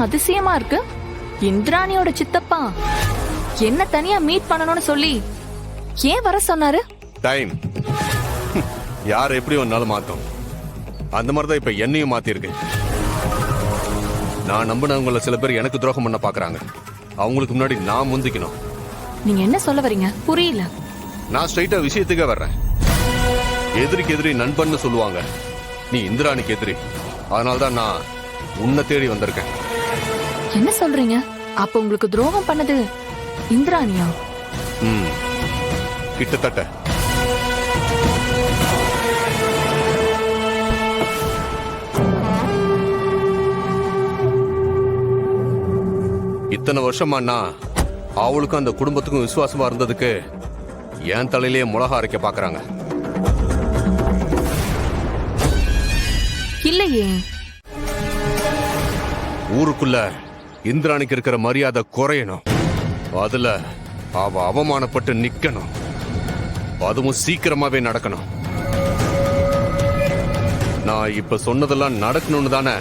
அதிசயமா இருக்கு. இந்திராணியோட சித்தப்பா என்ன தனியா மீட் பண்ணணும்னு சொல்லி ஏன் வர சொன்னாரு? டைம் யார் எப்படி ஒன்னாலும் மாத்தோம். அந்த மாதிரிதான் இப்ப என்னையும் மாத்திருக்கு. நான் நம்பினவங்கள சில பேர் எனக்கு துரோகம் பண்ண பாக்குறாங்க. அவங்களுக்கு முன்னாடி நான் முந்திக்கணும். நீங்க என்ன சொல்ல வரீங்க? புரியல. நான் ஸ்ட்ரைட்டா விஷயத்துக்கே வர்றேன். எதிரிக்கு எதிரி நண்பன்னு சொல்லுவாங்க. நீ இந்திராணிக்கு எதிரி. அதனால்தான் நான் உன்னை தேடி வந்திருக்கேன். என்ன சொல்றீங்க? அப்ப உங்களுக்கு துரோகம் பண்ணது இந்திராணியா? கிட்டத்தட்ட. இத்தனை வருஷமா நான் அவளுக்கும் அந்த குடும்பத்துக்கும் விசுவாசமா இருந்ததுக்கு என் தலையிலேயே மிளகா அரைக்க பாக்குறாங்க. இல்லையே. ஊருக்குள்ள இந்திராணிக்கு இருக்கிற மரியாதை குறையணும். அதுல அவ அவமானப்பட்டு நிக்கணும். அதுவும் சீக்கிரமாவே நடக்கணும். நான் இப்ப சொன்னதெல்லாம் நடக்கணும்னு தானே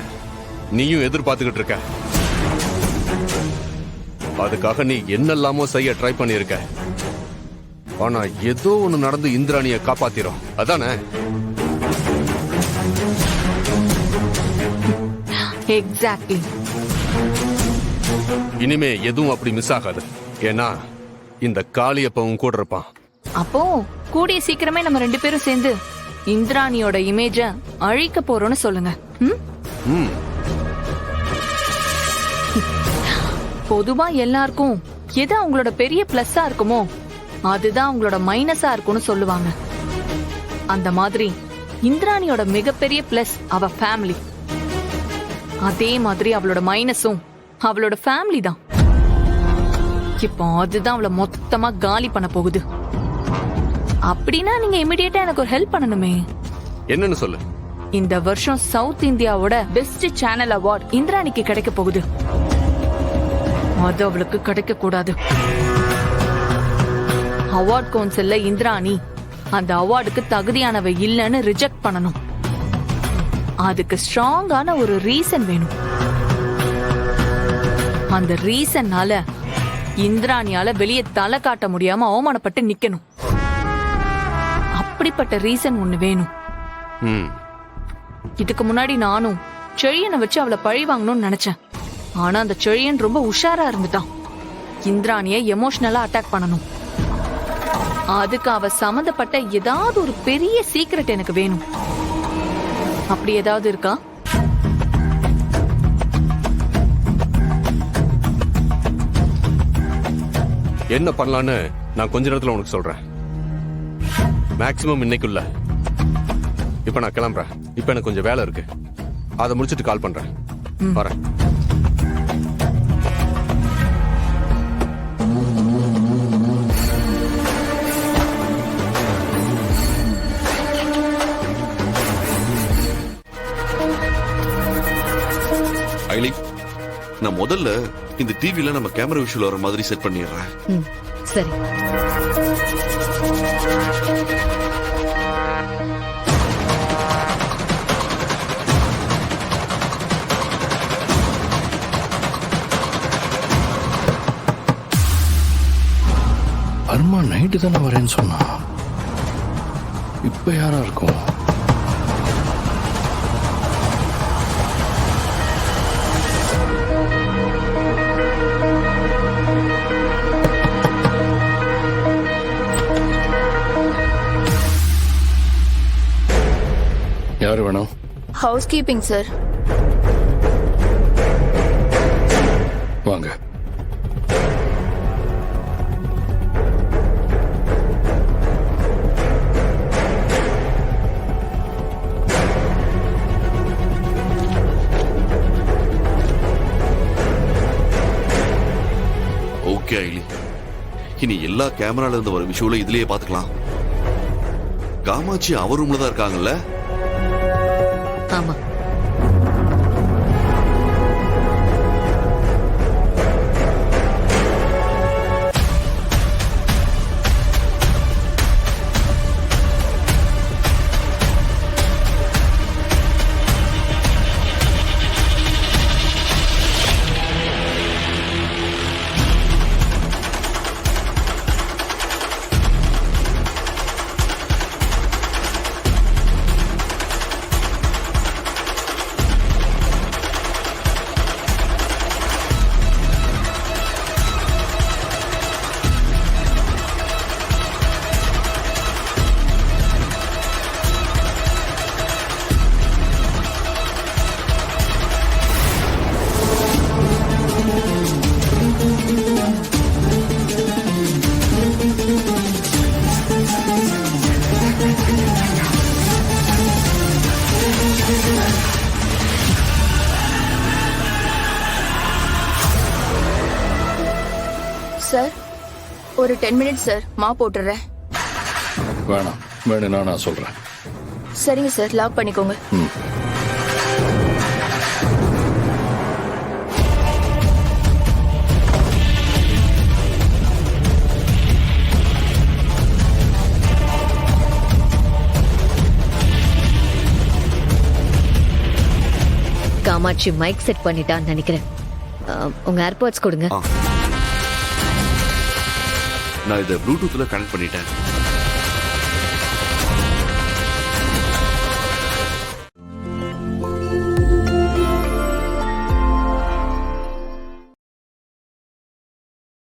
நீயும் எதிர்பார்த்துக்கிட்டு இருக்க. அதுக்காக நீ என்னெல்லாமோ செய்ய ட்ரை பண்ணிருக்க. ஆனா ஏதோ ஒண்ணு நடந்து இந்திராணிய காப்பாத்திரும். அதானே? எக்ஸாக்ட்லி. இனிமே எதுவும் அப்படி மிஸ் ஆகாது. ஏன்னா இந்த காளியப்பவும் கூட இருப்பான். அப்போ கூடிய சீக்கிரமே நம்ம 2 பேரும் சேர்ந்து இந்திராணியோட இமேஜ அழிக்க போறோம்னு சொல்லுங்க. பொதுவா எல்லாருக்கும் எது அவங்களோட பெரிய பிளஸ்ஸா இருக்குமோ அதுதான் அவங்களோட மைனஸா இருக்கும்னு சொல்லுவாங்க. அந்த மாதிரி இந்திராணியோட மிகப்பெரிய பிளஸ் அவ ஃபேமிலி. அதே மாதிரி அவளோட மைனஸும் அவளோட ஃபேமிலி தான். இப்போ அதுதான் அவளை மொத்தமா காலி பண்ண போகுது. அப்படின்னா நீங்க இமிடியேட்டா எனக்கு ஒரு ஹெல்ப் பண்ணணுமே. என்னன்னு சொல்லு. இந்த வருஷம் சவுத் இந்தியாவோட பெஸ்ட் சேனல் அவார்ட் இந்திராணிக்கு கிடைக்க போகுது. அது அவளுக்கு கிடைக்க கூடாது. அவார்ட் கவுன்சில்ல இந்திராணி அந்த அவார்டுக்கு தகுதியானவ இல்லன்னு ரிஜெக்ட் பண்ணணும். அதுக்கு ஸ்ட்ராங்கான ஒரு ரீசன் வேணும். அந்த ரீசன்னால இந்திராணியால வெளியே தலை காட்ட முடியாம அவமானப்பட்டு நிக்கணும். அப்படிப்பட்ட ரீசன் ஒண்ணு வேணும். இதுக்கு முன்னாடி நானும் செழியனை வச்சு அவளை பழி வாங்கணும்னு நினைச்சேன். ஆனா அந்த செழியன் ரொம்ப உஷாரா இருந்துட்டான். இந்திராணிய எமோஷனலா அட்டாக் பண்ணணும். அதுக்கு அவ சம்பந்தப்பட்ட ஏதாவது ஒரு பெரிய சீக்ரெட் எனக்கு வேணும். அப்படி ஏதாவது இருக்கா? என்ன பண்ணலான்னு நான் கொஞ்ச நேரத்துல உனக்கு சொல்றேன். மேக்சிமம் இன்னைக்குள்ள. இப்ப நான் கிளம்புறேன். இப்ப எனக்கு கொஞ்சம் வேலை இருக்கு. அதை முடிச்சிட்டு கால் பண்றேன். வரேன். ஐலி, நான் முதல்ல இந்த டிவில நம்ம கேமரா விஷுவல் வர மாதிரி செட் பண்ணிடுறேன். சரி. அருமா நைட்டு தானே வரேன்னு சொன்னா. இப்ப யாரா இருக்கும்? யாரு வேணும்? House keeping sir. வாங்க. ஓகே ஐலி, இனி எல்லா கேமரால இருந்து வர விஷுவல இதுலயே பாத்துக்கலாம். காமாட்சி அவர் ரூம்ல தான் இருக்காங்கல்ல? ஆமா. சார் ஒரு 10 மினிட்ஸ் சார் போட்டுறேன். வேணாம், வேணும்னா நான் சொல்றேன். சரிங்க சார், லாக் பண்ணிக்கோங்க. ம். காமாட்சி மைக் செட் பண்ணிட்டான்னு நினைக்கிறேன். உங்க ஏர்பாட்ஸ் கொடுங்க. நான் இதை ப்ளூடூத்ல கனெக்ட் பண்ணிட்டேன்.